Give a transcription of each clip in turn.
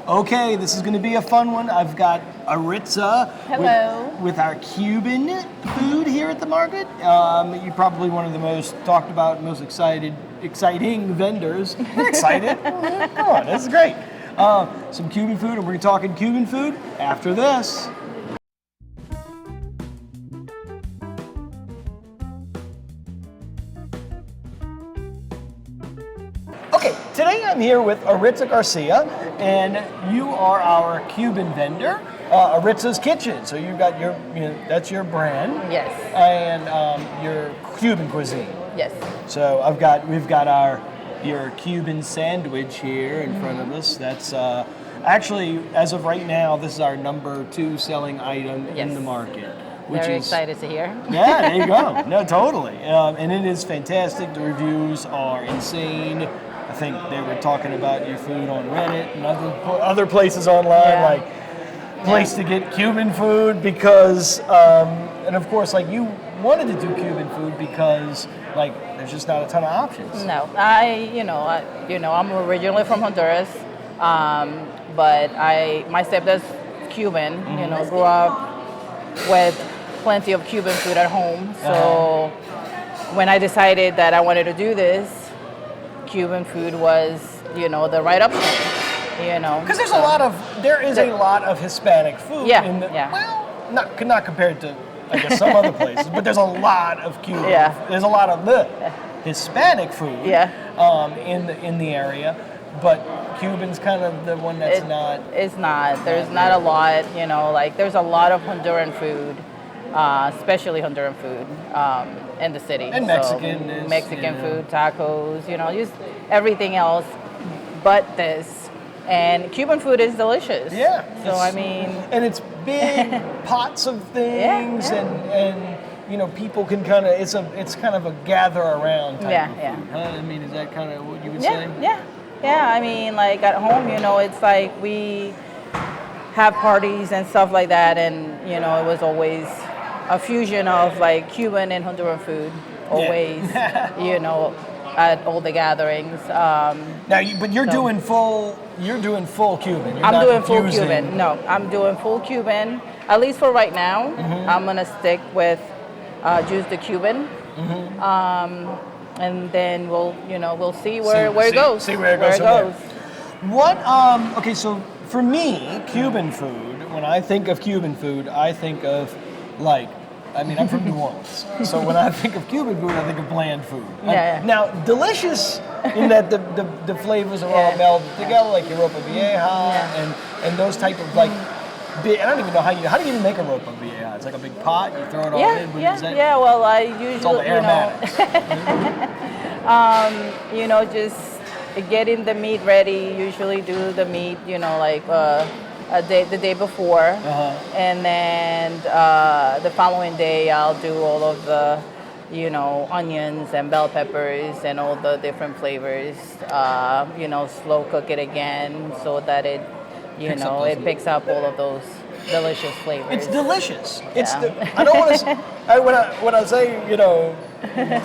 Okay, this is going to be a fun one. I've got Aritza with our Cuban food here at the market. You're probably one of the most talked about, most exciting vendors. We're excited. Come on, this is great. Some Cuban food, and we're talking Cuban food after this. Okay, today I'm here with Aritza Garcia, and you are our Cuban vendor, Aritza's Kitchen. So you've got that's your brand. Yes. And your Cuban cuisine. Yes. So we've got your Cuban sandwich here in front of us. That's actually, as of right now, this is our number 2 selling item in the market. Very excited to hear. Yeah, there you go. No, totally. And it is fantastic. The reviews are insane. I think they were talking about your food on Reddit and other places online, like place to get Cuban food because, and of course, like you wanted to do Cuban food because, like, there's just not a ton of options. No, I'm originally from Honduras, but my stepdad's Cuban. Grew up with plenty of Cuban food at home. So when I decided that I wanted to do this, Cuban food was, the right option. Because there is a lot of Hispanic food. Well, not compared to, I guess, some other places, but there's a lot of Cuban. There's a lot of Hispanic food. In the area, but Cuban's kind of the one that's not. It's not. There's not a lot. There's a lot of Honduran food. Especially Honduran food in the city. And Mexican. Mexican food, tacos, just everything else but this. And Cuban food is delicious. Yeah. So, and it's big pots of things and people can kind of, it's kind of a gather around type of food. Huh? Is that kind of what you would say? Yeah, like at home, it's like we have parties and stuff like that, and, it was always a fusion of like Cuban and Honduran food, always, at all the gatherings. But you're doing full Cuban. I'm doing full Cuban. No, I'm doing full Cuban, at least for right now. I'm gonna stick with just the Cuban. And then we'll see where it goes. See where it goes. What? Okay, so for me, Cuban food. When I think of Cuban food, I think of I'm from New Orleans, so when I think of Cuban food, I think of bland food. Now, delicious in that the flavors are all melded together, like your ropa vieja and those type of I don't even know how do you even make a ropa vieja? It's like a big pot, you throw it all in. Well, I usually it's all the aromatics. Just getting the meat ready. Usually do the meat, the day before, and then the following day I'll do all of the, onions and bell peppers and all the different flavors. Slow cook it again so that it, it picks up all of those delicious flavors. It's delicious. I don't want to. When I say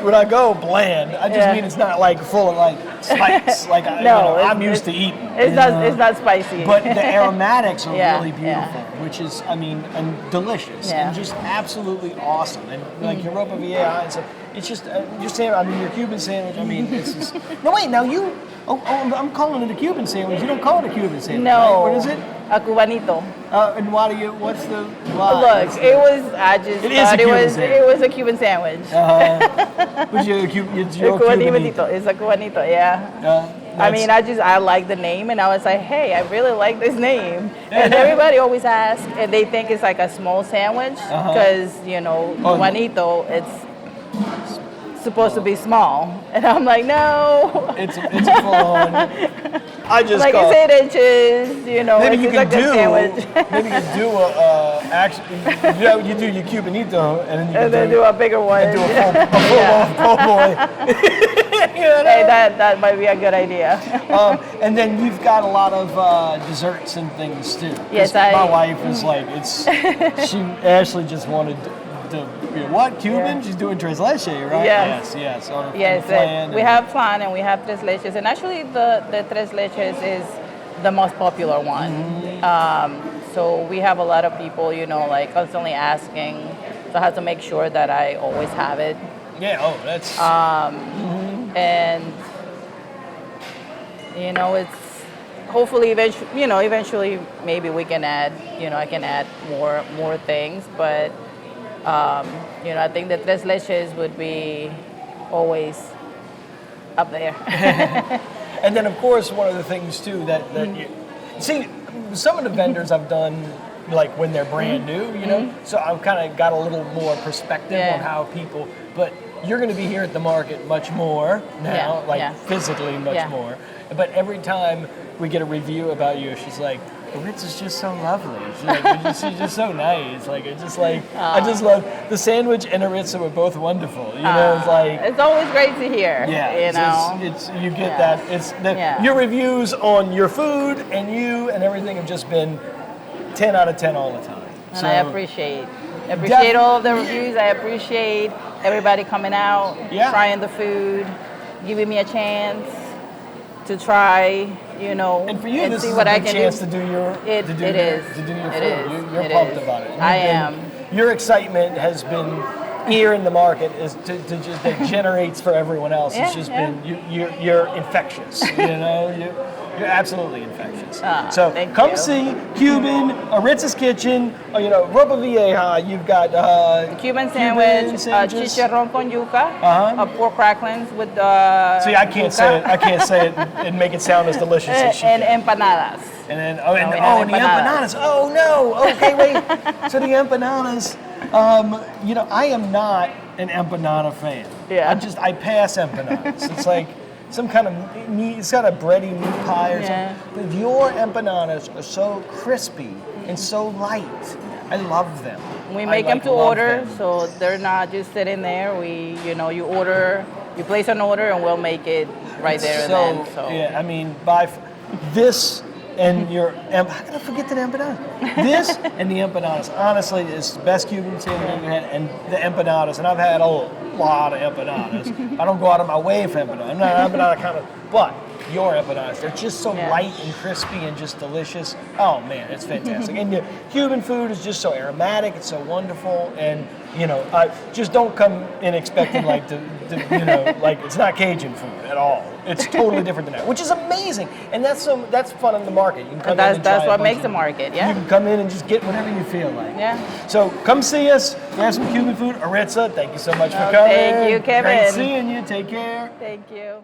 when I go bland, I just mean it's not like full of spice. I'm used to eating. It's not spicy. But the aromatics are really beautiful, which is and delicious and just absolutely awesome. And your ropa vieja, it's just your Cuban sandwich. It's just no wait now you. I'm calling it a Cuban sandwich. You don't call it a Cuban sandwich. No. Right? What is it? A cubanito. And what's the why? Look, it was a Cuban sandwich. It's your cubanito. It's a cubanito, I like the name, and I was like, hey, I really like this name. And everybody always asks, and they think it's like a small sandwich, because, cubanito, it's supposed to be small. And I'm like, no. It's a full on. It's 8 inches, maybe you can a good sandwich. Maybe you can do you do your cubanito, and then do a bigger one. And do a full boy. Hey, that might be a good idea. And then you've got a lot of desserts and things too. Yes, my wife is Ashley just wanted what? Cuban? She's doing tres leche, right? Yes. Yes. We have flan and we have tres leches. And actually the tres leches is the most popular one. So we have a lot of people, like constantly asking. So I have to make sure that I always have it. Yeah. Oh, that's. And it's hopefully eventually maybe we can add. I can add more things, but I think the tres leches would be always up there. And then, of course, one of the things too that you see, some of the vendors I've done, like when they're brand new, so I've kind of got a little more perspective on how people. But you're going to be here at the market much more now, physically much more. But every time we get a review about you, she's like, Aritza's just so lovely. She's just so nice. Like I just love the sandwich and Aritza were both wonderful. It's like it's always great to hear. Yeah, you get that. It's your reviews on your food and you and everything have just been 10 out of 10 all the time. And I appreciate all of the reviews. I appreciate everybody coming out, trying the food, giving me a chance to try. And for you, and this see is what a I big can chance do. to do your food. You're pumped about it. I am. Your excitement has been here in the market is that generates for everyone else. It's just been you're infectious. You're absolutely infectious. So come see Cuban, Aritza's Kitchen. Ropa Vieja. You've got Cuban sandwich, chicharrón con yuca, pork cracklings with. See, I can't say it. I can't say it and make it sound as delicious as she and can. empanadas. And then the empanadas. Oh no. Okay, wait. So the empanadas. I am not an empanada fan. Yeah. I pass empanadas. It's like some kind of meat. It's got a bready meat pie or something. But your empanadas are so crispy and so light. I love them. We make them to order, so they're not just sitting there. We, you order, you place an order, and we'll make it right there and then. So yeah, I mean, this. And how can I forget the empanadas? This and the empanadas, honestly, is the best Cuban sandwich I've had, and the empanadas, and I've had a lot of empanadas. I don't go out of my way for empanadas. I'm not an empanada kind of, but your empanadas, they're just so light and crispy and just delicious. Oh man, it's fantastic. And the Cuban food is just so aromatic, it's so wonderful, and just don't come in expecting like like it's not Cajun food at all. It's totally different than that, which is amazing, and that's fun in the market. You can come that's what makes the market. Yeah, you can come in and just get whatever you feel like. Yeah. So come see us. We have some Cuban food. Aritza, thank you so much for coming. Thank you, Kevin. Great seeing you. Take care. Thank you.